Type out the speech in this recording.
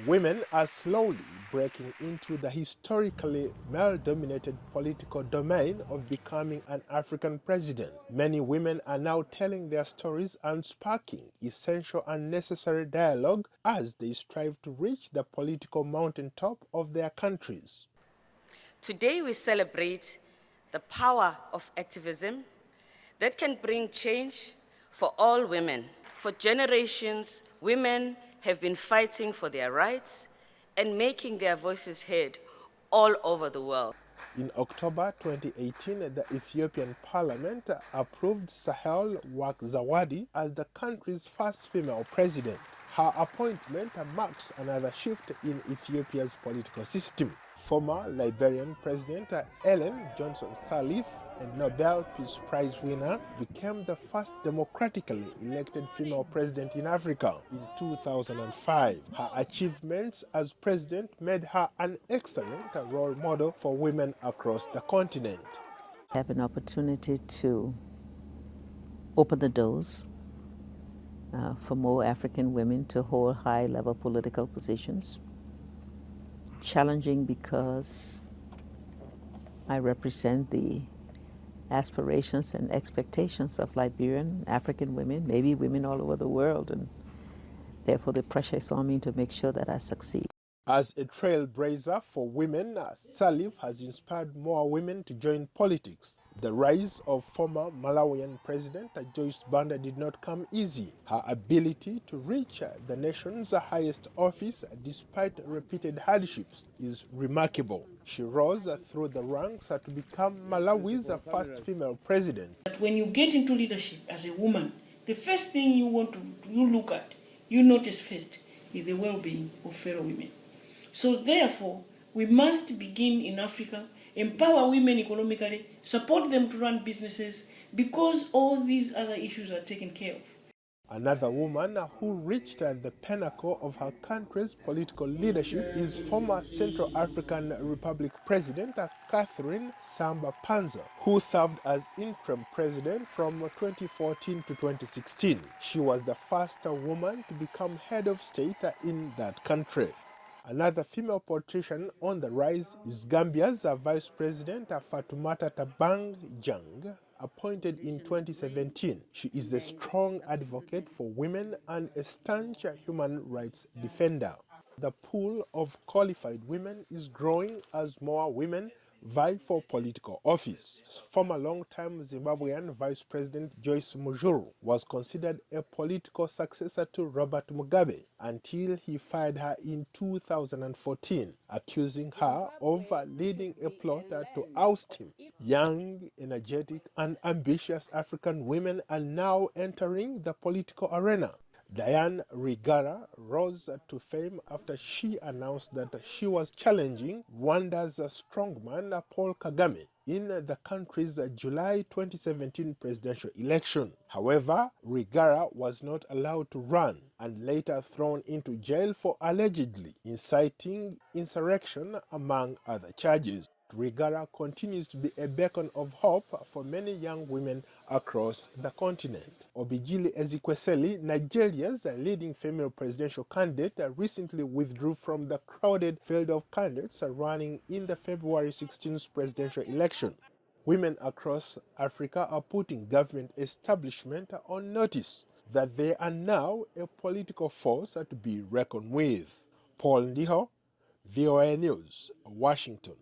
Women are slowly breaking into the historically male-dominated political domain of becoming an African president. Many women are now telling their stories and sparking essential and necessary dialogue as they strive to reach the political mountaintop of their countries. Today we celebrate the power of activism that can bring change for all women. For generations, women have been fighting for their rights and making their voices heard all over the world. In October 2018, the Ethiopian parliament approved Sahel Work Zawadi as the country's first female president. Her appointment marks another shift in Ethiopia's political system. Former Liberian President Ellen Johnson Sirleaf, a Nobel Peace Prize winner, became the first democratically elected female president in Africa in 2005. Her achievements as president made her an excellent role model for women across the continent. I have an opportunity to open the doors for more African women to hold high-level political positions. Challenging because I represent the aspirations and expectations of Liberian African women, maybe women all over the world, and therefore the pressure is on me to make sure that I succeed. As a trailblazer for women, Sirleaf has inspired more women to join politics. The rise of former Malawian President Joyce Banda did not come easy. Her ability to reach the nation's highest office despite repeated hardships is remarkable. She rose through the ranks to become Malawi's first female president. But when you get into leadership as a woman, the first thing you look at, you notice first, is the well-being of fellow women. So therefore, we must begin in Africa, empower women economically, support them to run businesses, because all these other issues are taken care of. Another woman who reached the pinnacle of her country's political leadership is former Central African Republic President Catherine Samba Panza, who served as interim president from 2014 to 2016. She was the first woman to become head of state in that country. Another female politician on the rise is Gambia's Vice President Fatoumata Tabang Jang, appointed in 2017. She is a strong advocate for women and a staunch human rights defender. The pool of qualified women is growing as more women vie for political office. Former long-time Zimbabwean Vice President Joyce Mujuru was considered a political successor to Robert Mugabe until he fired her in 2014, accusing her of leading a plot to oust him. Young, energetic, and ambitious African women are now entering the political arena. Diane Rwigara rose to fame after she announced that she was challenging Rwanda's strongman Paul Kagame in the country's July 2017 presidential election. However, Rwigara was not allowed to run and later thrown into jail for allegedly inciting insurrection, among other charges. Rwigara continues to be a beacon of hope for many young women across the continent. Obijili Ezekwesili, Nigeria's leading female presidential candidate, recently withdrew from the crowded field of candidates running in the February 16th presidential election. Women across Africa are putting government establishment on notice that they are now a political force to be reckoned with. Paul Ndiho, VOA News, Washington.